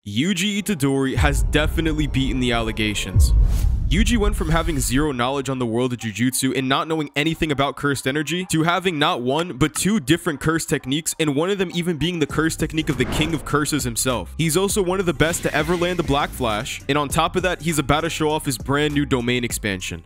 Yuji Itadori has definitely beaten the allegations. Yuji went from having zero knowledge on the world of Jujutsu and not knowing anything about cursed energy to having not one, but two different curse techniques, and one of them even being the curse technique of the king of curses himself. He's also one of the best to ever land the Black Flash, and on top of that, he's about to show off his brand new domain expansion.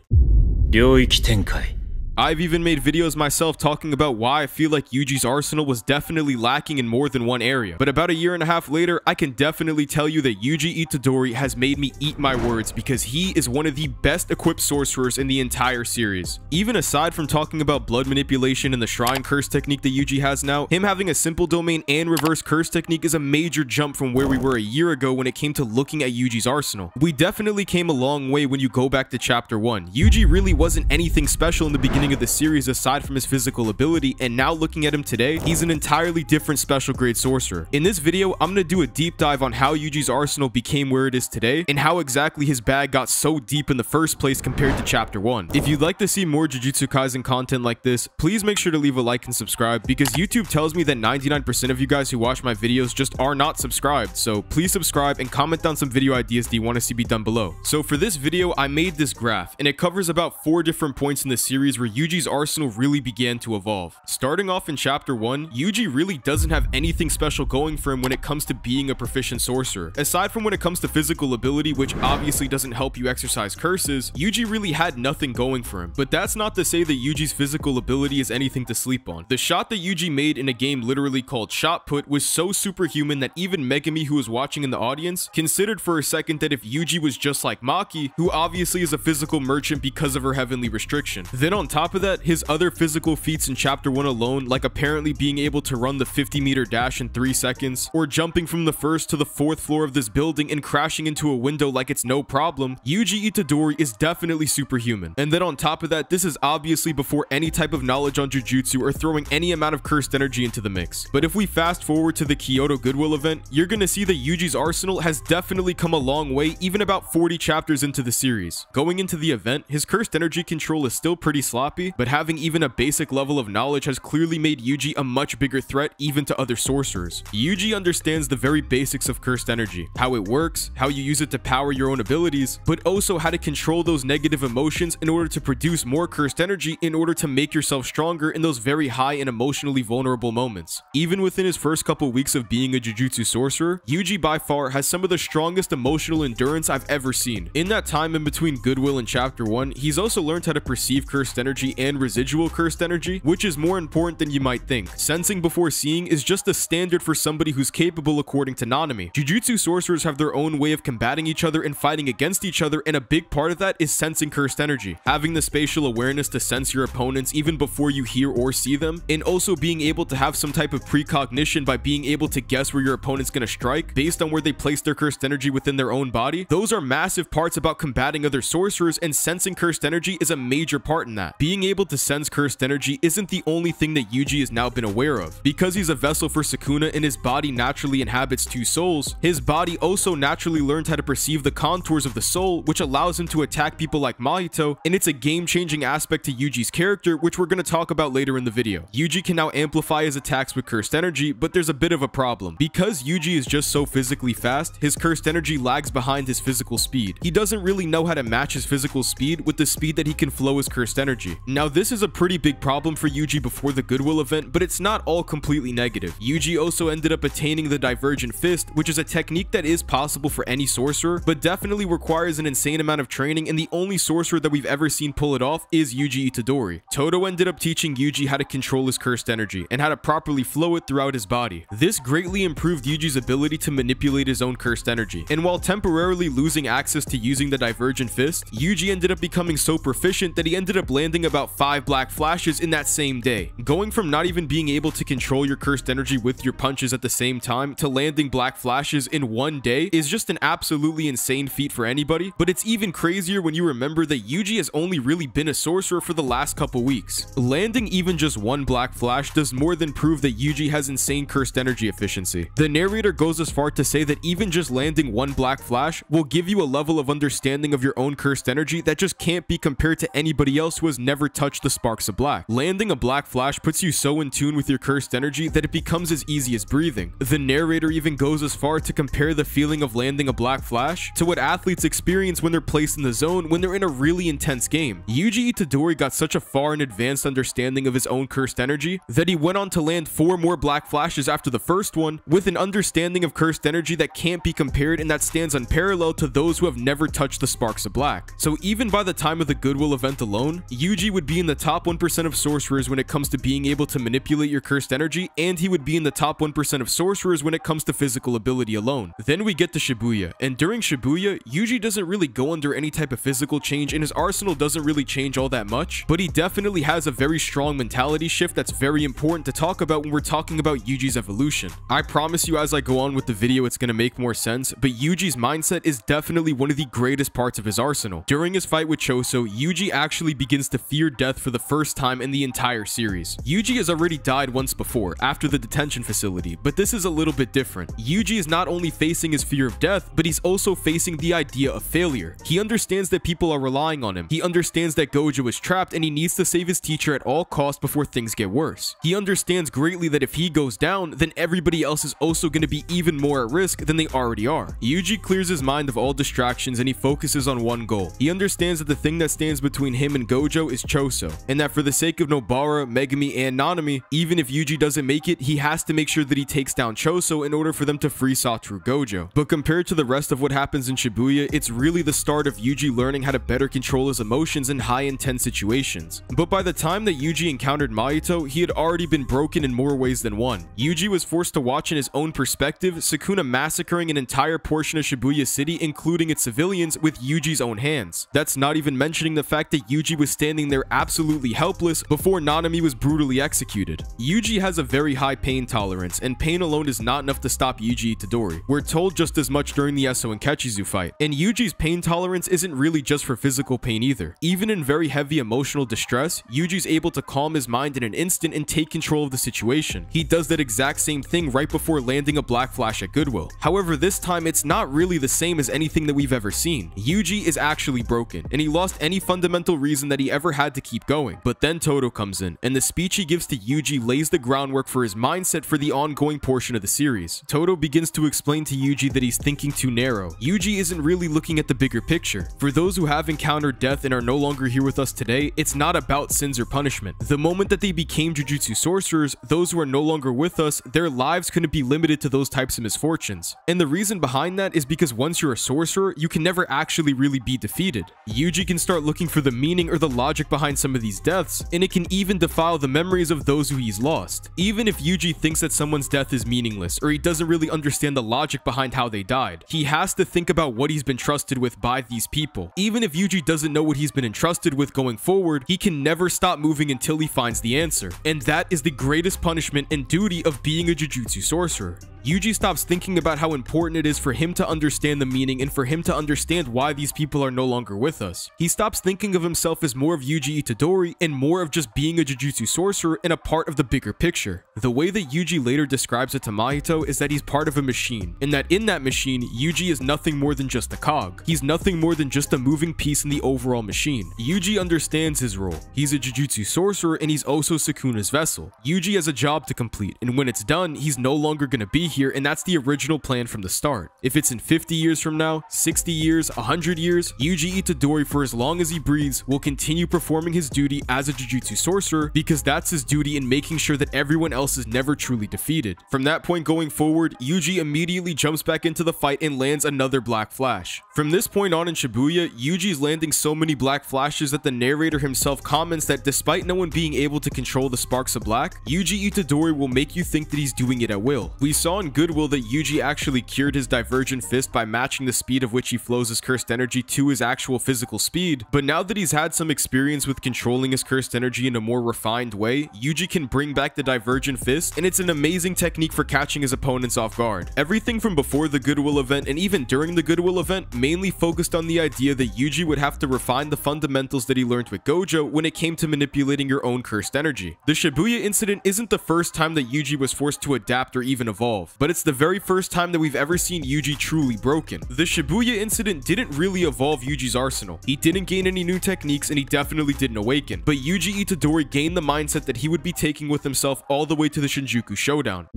領域展開 I've even made videos myself talking about why I feel like Yuji's arsenal was definitely lacking in more than one area. But about a year and a half later, I can definitely tell you that Yuji Itadori has made me eat my words because he is one of the best equipped sorcerers in the entire series. Even aside from talking about blood manipulation and the shrine curse technique that Yuji has now, him having a simple domain and reverse curse technique is a major jump from where we were a year ago when it came to looking at Yuji's arsenal. We definitely came a long way when you go back to chapter 1. Yuji really wasn't anything special in the beginning of the series aside from his physical ability, and now looking at him today, he's an entirely different special grade sorcerer. In this video, I'm gonna do a deep dive on how Yuji's arsenal became where it is today, and how exactly his bag got so deep in the first place compared to chapter 1. If you'd like to see more Jujutsu Kaisen content like this, please make sure to leave a like and subscribe, because YouTube tells me that 99% of you guys who watch my videos just are not subscribed, so please subscribe and comment down some video ideas that you want to see be done below. So for this video, I made this graph, and it covers about 4 different points in the series where Yuji's arsenal really began to evolve. Starting off in chapter 1, Yuji really doesn't have anything special going for him when it comes to being a proficient sorcerer. Aside from when it comes to physical ability, which obviously doesn't help you exercise curses, Yuji really had nothing going for him. But that's not to say that Yuji's physical ability is anything to sleep on. The shot that Yuji made in a game literally called Shot Put was so superhuman that even Megami, who was watching in the audience, considered for a second that if Yuji was just like Maki, who obviously is a physical merchant because of her heavenly restriction. Then on top of that, his other physical feats in chapter 1 alone, like apparently being able to run the 50-meter dash in 3 seconds, or jumping from the 1st to the 4th floor of this building and crashing into a window like it's no problem, Yuji Itadori is definitely superhuman. And then on top of that, this is obviously before any type of knowledge on Jujutsu or throwing any amount of cursed energy into the mix. But if we fast forward to the Kyoto Goodwill event, you're gonna see that Yuji's arsenal has definitely come a long way even about 40 chapters into the series. Going into the event, his cursed energy control is still pretty sloppy, but having even a basic level of knowledge has clearly made Yuji a much bigger threat even to other sorcerers. Yuji understands the very basics of cursed energy, how it works, how you use it to power your own abilities, but also how to control those negative emotions in order to produce more cursed energy in order to make yourself stronger in those very high and emotionally vulnerable moments. Even within his first couple weeks of being a Jujutsu sorcerer, Yuji by far has some of the strongest emotional endurance I've ever seen. In that time in between Goodwill and chapter 1, he's also learned how to perceive cursed energy and residual cursed energy, which is more important than you might think. Sensing before seeing is just a standard for somebody who's capable according to Nanami. Jujutsu sorcerers have their own way of combating each other and fighting against each other, and a big part of that is sensing cursed energy. Having the spatial awareness to sense your opponents even before you hear or see them, and also being able to have some type of precognition by being able to guess where your opponent's gonna strike based on where they place their cursed energy within their own body. Those are massive parts about combating other sorcerers, and sensing cursed energy is a major part in that. Being able to sense cursed energy isn't the only thing that Yuji has now been aware of. Because he's a vessel for Sukuna and his body naturally inhabits 2 souls, his body also naturally learned how to perceive the contours of the soul, which allows him to attack people like Mahito, and it's a game-changing aspect to Yuji's character, which we're going to talk about later in the video. Yuji can now amplify his attacks with cursed energy, but there's a bit of a problem. Because Yuji is just so physically fast, his cursed energy lags behind his physical speed. He doesn't really know how to match his physical speed with the speed that he can flow his cursed energy. Now this is a pretty big problem for Yuji before the Goodwill event, but it's not all completely negative. Yuji also ended up attaining the Divergent Fist, which is a technique that is possible for any sorcerer, but definitely requires an insane amount of training, and the only sorcerer that we've ever seen pull it off is Yuji Itadori. Todo ended up teaching Yuji how to control his cursed energy, and how to properly flow it throughout his body. This greatly improved Yuji's ability to manipulate his own cursed energy, and while temporarily losing access to using the Divergent Fist, Yuji ended up becoming so proficient that he ended up landing about 5 Black Flashes in that same day. Going from not even being able to control your cursed energy with your punches at the same time to landing Black Flashes in 1 day is just an absolutely insane feat for anybody, but it's even crazier when you remember that Yuji has only really been a sorcerer for the last couple weeks. Landing even just 1 Black Flash does more than prove that Yuji has insane cursed energy efficiency. The narrator goes as far to say that even just landing 1 Black Flash will give you a level of understanding of your own cursed energy that just can't be compared to anybody else who has never never touched the sparks of black. Landing a black flash puts you so in tune with your cursed energy that it becomes as easy as breathing. The narrator even goes as far to compare the feeling of landing a black flash to what athletes experience when they're placed in the zone when they're in a really intense game. Yuji Itadori got such a far and advanced understanding of his own cursed energy that he went on to land 4 more black flashes after the first one, with an understanding of cursed energy that can't be compared and that stands unparalleled to those who have never touched the sparks of black. So even by the time of the Goodwill event alone, Yuji would be in the top 1% of sorcerers when it comes to being able to manipulate your cursed energy, and he would be in the top 1% of sorcerers when it comes to physical ability alone. Then we get to Shibuya, and during Shibuya, Yuji doesn't really go under any type of physical change and his arsenal doesn't really change all that much, but he definitely has a very strong mentality shift that's very important to talk about when we're talking about Yuji's evolution. I promise you as I go on with the video it's gonna make more sense, but Yuji's mindset is definitely one of the greatest parts of his arsenal. During his fight with Choso, Yuji actually begins to fear death for the first time in the entire series. Yuji has already died once before, after the detention facility, but this is a little bit different. Yuji is not only facing his fear of death, but he's also facing the idea of failure. He understands that people are relying on him. He understands that Gojo is trapped and he needs to save his teacher at all costs before things get worse. He understands greatly that if he goes down, then everybody else is also going to be even more at risk than they already are. Yuji clears his mind of all distractions and he focuses on one goal. He understands that the thing that stands between him and Gojo is Choso, and that for the sake of Nobara, Megumi, and Nanami, even if Yuji doesn't make it, he has to make sure that he takes down Choso in order for them to free Satoru Gojo. But compared to the rest of what happens in Shibuya, it's really the start of Yuji learning how to better control his emotions in high intense situations. But by the time that Yuji encountered Mahito, he had already been broken in more ways than one. Yuji was forced to watch in his own perspective Sukuna massacring an entire portion of Shibuya City, including its civilians, with Yuji's own hands. That's not even mentioning the fact that Yuji was standing there absolutely helpless before Nanami was brutally executed. Yuji has a very high pain tolerance, and pain alone is not enough to stop Yuji Itadori. We're told just as much during the Eso and Kechizu fight. And Yuji's pain tolerance isn't really just for physical pain either. Even in very heavy emotional distress, Yuji's able to calm his mind in an instant and take control of the situation. He does that exact same thing right before landing a black flash at Goodwill. However, this time it's not really the same as anything that we've ever seen. Yuji is actually broken, and he lost any fundamental reason that he ever had to keep going. But then Todo comes in, and the speech he gives to Yuji lays the groundwork for his mindset for the ongoing portion of the series. Todo begins to explain to Yuji that he's thinking too narrow. Yuji isn't really looking at the bigger picture. For those who have encountered death and are no longer here with us today, it's not about sins or punishment. The moment that they became Jujutsu sorcerers, those who are no longer with us, their lives couldn't be limited to those types of misfortunes. And the reason behind that is because once you're a sorcerer, you can never actually really be defeated. Yuji can start looking for the meaning or the logic behind some of these deaths, and it can even defile the memories of those who he's lost. Even if Yuji thinks that someone's death is meaningless, or he doesn't really understand the logic behind how they died, he has to think about what he's been trusted with by these people. Even if Yuji doesn't know what he's been entrusted with going forward, he can never stop moving until he finds the answer. And that is the greatest punishment and duty of being a Jujutsu sorcerer. Yuji stops thinking about how important it is for him to understand the meaning and for him to understand why these people are no longer with us. He stops thinking of himself as more of Yuji Itadori and more of just being a Jujutsu sorcerer and a part of the bigger picture. The way that Yuji later describes it to Mahito is that he's part of a machine, and that in that machine, Yuji is nothing more than just a cog. He's nothing more than just a moving piece in the overall machine. Yuji understands his role. He's a Jujutsu sorcerer and he's also Sukuna's vessel. Yuji has a job to complete, and when it's done, he's no longer going to be here, and that's the original plan from the start. If it's in 50 years from now, 60 years, 100 years, Yuji Itadori, for as long as he breathes, will continue performing his duty as a Jujutsu sorcerer, because that's his duty in making sure that everyone else is never truly defeated. From that point going forward, Yuji immediately jumps back into the fight and lands another black flash. From this point on in Shibuya, Yuji's landing so many black flashes that the narrator himself comments that despite no one being able to control the sparks of black, Yuji Itadori will make you think that he's doing it at will. We saw in Goodwill that Yuji actually cured his divergent fist by matching the speed of which he flows his cursed energy to his actual physical speed, but now that he's had some experience with controlling his cursed energy in a more refined way, Yuji can bring back the divergent fist, and it's an amazing technique for catching his opponents off guard. Everything from before the Goodwill event and even during the Goodwill event mainly focused on the idea that Yuji would have to refine the fundamentals that he learned with Gojo when it came to manipulating your own cursed energy. The Shibuya incident isn't the first time that Yuji was forced to adapt or even evolve. himself, but it's the very first time that we've ever seen Yuji truly broken. The Shibuya incident didn't really evolve Yuji's arsenal. He didn't gain any new techniques and he definitely didn't awaken, but Yuji Itadori gained the mindset that he would be taking with himself all the way to the Shinjuku Showdown.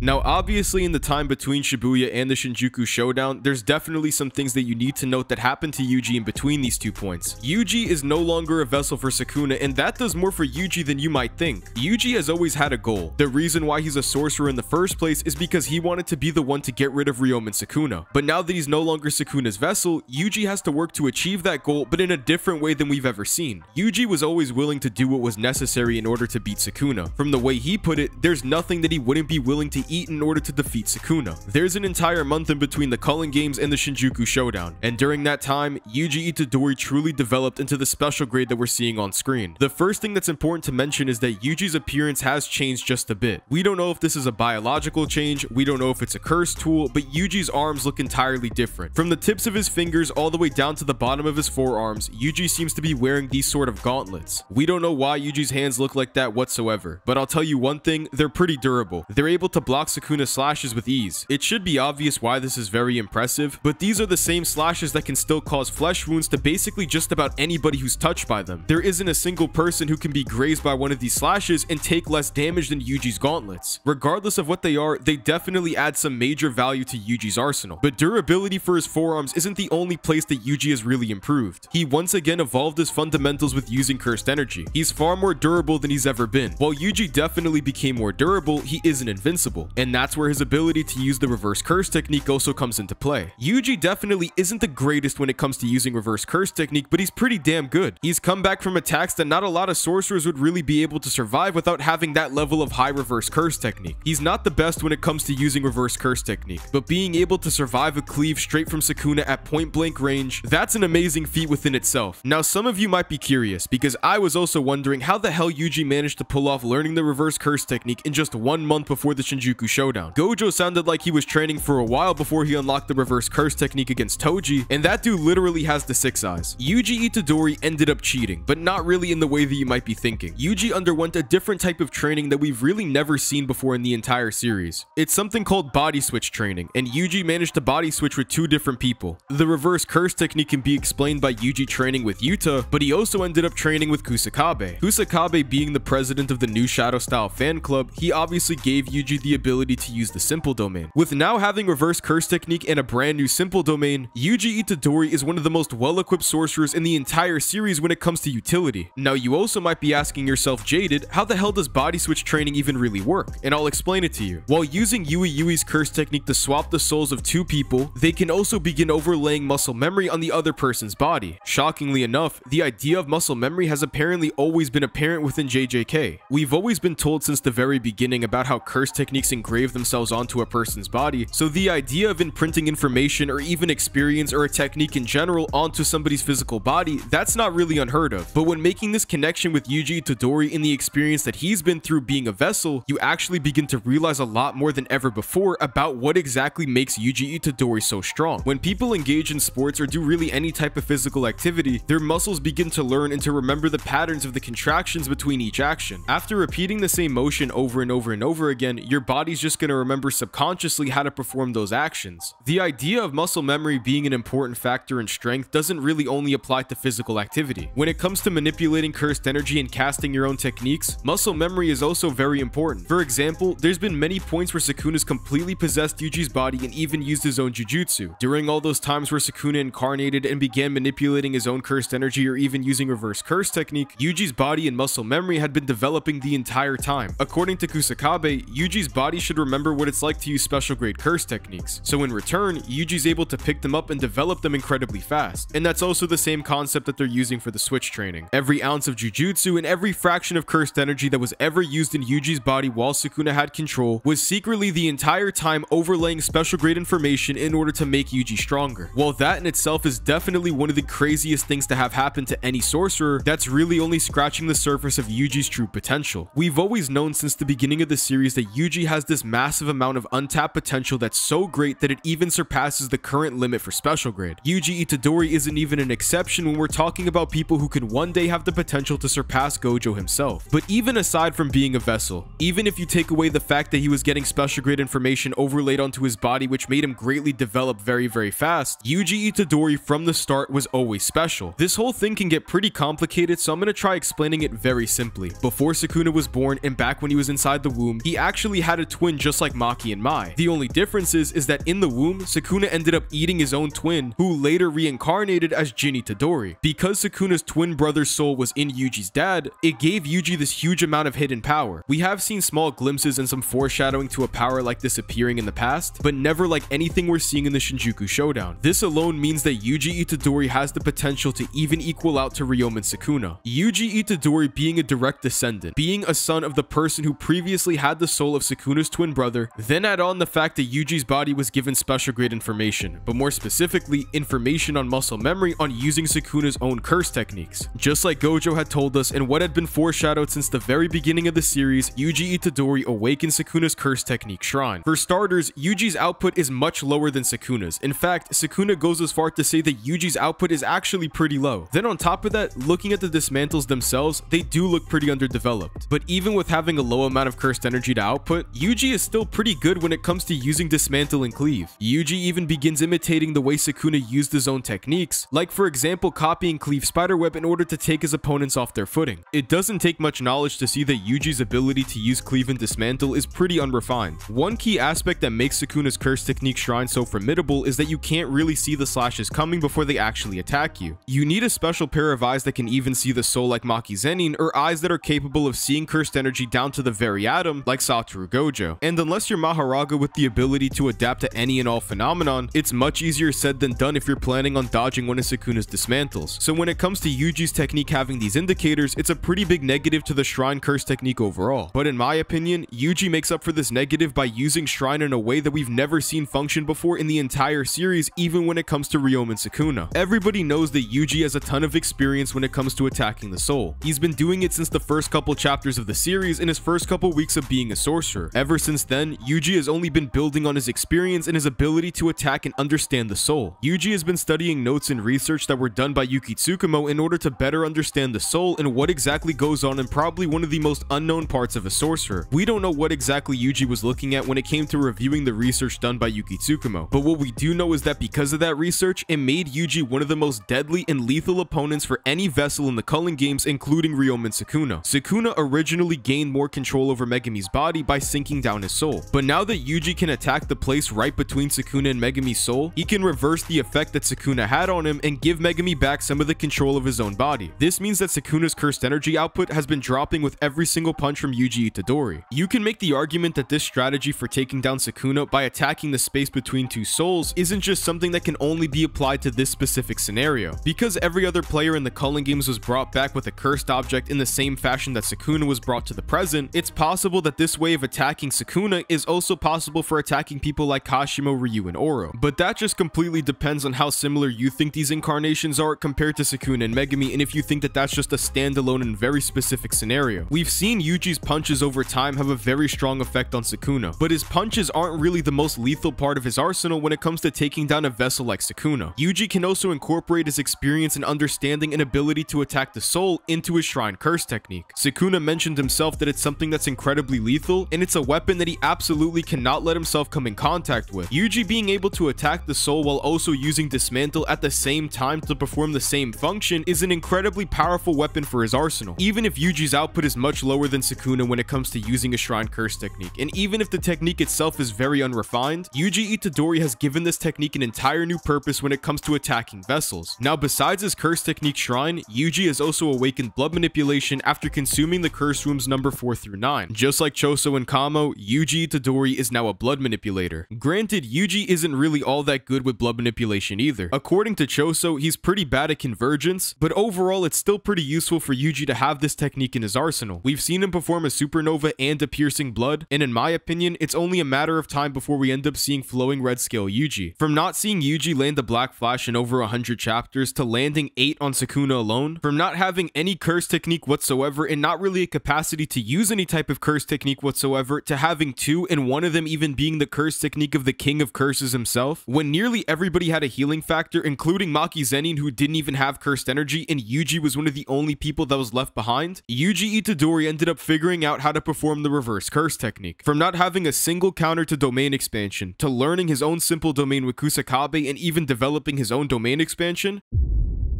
Now, obviously, in the time between Shibuya and the Shinjuku Showdown, there's definitely some things that you need to note that happened to Yuji in between these 2 points. Yuji is no longer a vessel for Sukuna, and that does more for Yuji than you might think. Yuji has always had a goal. The reason why he's a sorcerer in the first place is because he wanted to be the one to get rid of Ryoma and Sukuna. But now that he's no longer Sukuna's vessel, Yuji has to work to achieve that goal, but in a different way than we've ever seen. Yuji was always willing to do what was necessary in order to beat Sukuna. From the way he put it, there's nothing that he wouldn't be willing to eat in order to defeat Sukuna. There's an entire month in between the Culling Games and the Shinjuku Showdown, and during that time, Yuji Itadori truly developed into the special grade that we're seeing on screen. The first thing that's important to mention is that Yuji's appearance has changed just a bit. We don't know if this is a biological change, we don't know if it's a curse tool, but Yuji's arms look entirely different. From the tips of his fingers all the way down to the bottom of his forearms, Yuji seems to be wearing these sort of gauntlets. We don't know why Yuji's hands look like that whatsoever, but I'll tell you one thing, they're pretty durable. They're able to block Sukuna's slashes with ease. It should be obvious why this is very impressive, but these are the same slashes that can still cause flesh wounds to basically just about anybody who's touched by them. There isn't a single person who can be grazed by one of these slashes and take less damage than Yuji's gauntlets. Regardless of what they are, they definitely add some major value to Yuji's arsenal. But durability for his forearms isn't the only place that Yuji has really improved. He once again evolved his fundamentals with using cursed energy. He's far more durable than he's ever been. While Yuji definitely became more durable, he isn't invincible, and that's where his ability to use the reverse curse technique also comes into play. Yuji definitely isn't the greatest when it comes to using reverse curse technique, but he's pretty damn good. He's come back from attacks that not a lot of sorcerers would really be able to survive without having that level of high reverse curse technique. He's not the best when it comes to using reverse curse technique, but being able to survive a cleave straight from Sukuna at point blank range, that's an amazing feat within itself. Now, some of you might be curious, because I was also wondering how the hell Yuji managed to pull off learning the reverse curse technique in just 1 month before the Shinjuku Showdown. Gojo sounded like he was training for a while before he unlocked the reverse curse technique against Toji, and that dude literally has the 6 eyes. Yuji Itadori ended up cheating, but not really in the way that you might be thinking. Yuji underwent a different type of training that we've really never seen before in the entire series. It's something called body switch training, and Yuji managed to body switch with 2 different people. The reverse curse technique can be explained by Yuji training with Yuta, but he also ended up training with Kusakabe. Kusakabe being the president of the new Shadow Style fan club, he obviously gave Yuji the ability to use the simple domain. With now having reverse curse technique and a brand new simple domain, Yuji Itadori is one of the most well-equipped sorcerers in the entire series when it comes to utility. Now, you also might be asking yourself, Jaded, how the hell does body switch training even really work? And I'll explain it to you. While using Yui's curse technique to swap the souls of 2 people, they can also begin overlaying muscle memory on the other person's body. Shockingly enough, the idea of muscle memory has apparently always been apparent within JJK. We've always been told since the very beginning about how curse techniques engrave themselves onto a person's body, so the idea of imprinting information or even experience or a technique in general onto somebody's physical body, that's not really unheard of. But when making this connection with Yuji Itadori in the experience that he's been through being a vessel, you actually begin to realize a lot more than ever before about what exactly makes Yuji Itadori so strong. When people engage in sports or do really any type of physical activity, their muscles begin to learn and to remember the patterns of the contractions between each action. After repeating the same motion over and over and over again, your body's just going to remember subconsciously how to perform those actions. The idea of muscle memory being an important factor in strength doesn't really only apply to physical activity. When it comes to manipulating cursed energy and casting your own techniques, muscle memory is also very important. For example, there's been many points where Sukuna's completely possessed Yuji's body and even used his own jutsu. During all those times where Sukuna incarnated and began manipulating his own cursed energy or even using reverse curse technique, Yuji's body and muscle memory had been developing the entire time. According to Kusakabe, Yuji's body should remember what it's like to use special grade curse techniques, so in return, Yuji's able to pick them up and develop them incredibly fast. And that's also the same concept that they're using for the switch training. Every ounce of jujutsu and every fraction of cursed energy that was ever used in Yuji's body while Sukuna had control was secretly the entire time overlaying special grade information in order to make Yuji stronger. While that in itself is definitely one of the craziest things to have happen to any sorcerer, that's really only scratching the surface of Yuji's true potential. We've always known since the beginning of the series that Yuji has has this massive amount of untapped potential that's so great that it even surpasses the current limit for special grade. Yuji Itadori isn't even an exception when we're talking about people who could one day have the potential to surpass Gojo himself. But even aside from being a vessel, even if you take away the fact that he was getting special grade information overlaid onto his body which made him greatly develop very fast, Yuji Itadori from the start was always special. This whole thing can get pretty complicated, so I'm gonna try explaining it very simply. Before Sukuna was born and back when he was inside the womb, he actually had a twin just like Maki and Mai. The only difference is that in the womb, Sukuna ended up eating his own twin, who later reincarnated as Jin Itadori. Because Sukuna's twin brother's soul was in Yuji's dad, it gave Yuji this huge amount of hidden power. We have seen small glimpses and some foreshadowing to a power like this appearing in the past, but never like anything we're seeing in the Shinjuku Showdown. This alone means that Yuji Itadori has the potential to even equal out to Ryomen Sukuna. Yuji Itadori being a direct descendant, being a son of the person who previously had the soul of Sukuna's twin brother, then add on the fact that Yuji's body was given special grade information, but more specifically, information on muscle memory on using Sukuna's own curse techniques. Just like Gojo had told us and what had been foreshadowed since the very beginning of the series, Yuji Itadori awakened Sukuna's curse technique shrine. For starters, Yuji's output is much lower than Sukuna's. In fact, Sukuna goes as far to say that Yuji's output is actually pretty low. Then on top of that, looking at the dismantles themselves, they do look pretty underdeveloped. But even with having a low amount of cursed energy to output, Yuji is still pretty good when it comes to using dismantle and cleave. Yuji even begins imitating the way Sukuna used his own techniques, like for example copying cleave spiderweb in order to take his opponents off their footing. It doesn't take much knowledge to see that Yuji's ability to use cleave and dismantle is pretty unrefined. One key aspect that makes Sukuna's curse technique shrine so formidable is that you can't really see the slashes coming before they actually attack you. You need a special pair of eyes that can even see the soul like Maki Zenin, or eyes that are capable of seeing cursed energy down to the very atom like Satoru Gojo. And unless you're Maharaga with the ability to adapt to any and all phenomenon, it's much easier said than done if you're planning on dodging one of Sukuna's dismantles. So when it comes to Yuji's technique having these indicators, it's a pretty big negative to the shrine curse technique overall. But in my opinion, Yuji makes up for this negative by using shrine in a way that we've never seen function before in the entire series, even when it comes to Ryomen Sukuna. Everybody knows that Yuji has a ton of experience when it comes to attacking the soul. He's been doing it since the first couple chapters of the series in his first couple weeks of being a sorcerer. Ever since then, Yuji has only been building on his experience and his ability to attack and understand the soul. Yuji has been studying notes and research that were done by Yuki Tsukumo in order to better understand the soul and what exactly goes on in probably one of the most unknown parts of a sorcerer. We don't know what exactly Yuji was looking at when it came to reviewing the research done by Yuki Tsukumo, but what we do know is that because of that research, it made Yuji one of the most deadly and lethal opponents for any vessel in the Culling games, including Ryomen Sukuna. Sukuna originally gained more control over Megami's body by sinking down his soul, but now that Yuji can attack the place right between Sukuna and Megami's soul, he can reverse the effect that Sukuna had on him and give Megami back some of the control of his own body. This means that Sukuna's cursed energy output has been dropping with every single punch from Yuji Itadori. You can make the argument that this strategy for taking down Sukuna by attacking the space between two souls isn't just something that can only be applied to this specific scenario. Because every other player in the Culling games was brought back with a cursed object in the same fashion that Sukuna was brought to the present, it's possible that this way of attacking Sukuna is also possible for attacking people like Kashimo, Ryu, and Oro. But that just completely depends on how similar you think these incarnations are compared to Sukuna and Megami, and if you think that that's just a standalone and very specific scenario. We've seen Yuji's punches over time have a very strong effect on Sukuna, but his punches aren't really the most lethal part of his arsenal when it comes to taking down a vessel like Sukuna. Yuji can also incorporate his experience and understanding and ability to attack the soul into his shrine curse technique. Sukuna mentioned himself that it's something that's incredibly lethal, and it's a weapon that he absolutely cannot let himself come in contact with. Yuji being able to attack the soul while also using dismantle at the same time to perform the same function is an incredibly powerful weapon for his arsenal. Even if Yuji's output is much lower than Sukuna when it comes to using a shrine curse technique, and even if the technique itself is very unrefined, Yuji Itadori has given this technique an entire new purpose when it comes to attacking vessels. Now, besides his curse technique shrine, Yuji has also awakened blood manipulation after consuming the curse rooms number 4 through 9. Just like Choso and Kamo, Yuji Itadori is now a blood manipulator. Granted, Yuji isn't really all that good with blood manipulation either. According to Choso, he's pretty bad at convergence, but overall it's still pretty useful for Yuji to have this technique in his arsenal. We've seen him perform a supernova and a piercing blood, and in my opinion, it's only a matter of time before we end up seeing flowing red scale Yuji. From not seeing Yuji land the Black Flash in over 100 chapters to landing 8 on Sukuna alone, from not having any curse technique whatsoever and not really a capacity to use any type of curse technique whatsoever, to having 2 and one of them even being the curse technique of the king of curses himself, when nearly everybody had a healing factor, including Maki Zenin who didn't even have cursed energy, and Yuji was one of the only people that was left behind, Yuji Itadori ended up figuring out how to perform the reverse curse technique. From not having a single counter to domain expansion, to learning his own simple domain with Kusakabe and even developing his own domain expansion.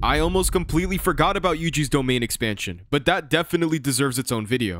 I almost completely forgot about Yuji's domain expansion, but that definitely deserves its own video.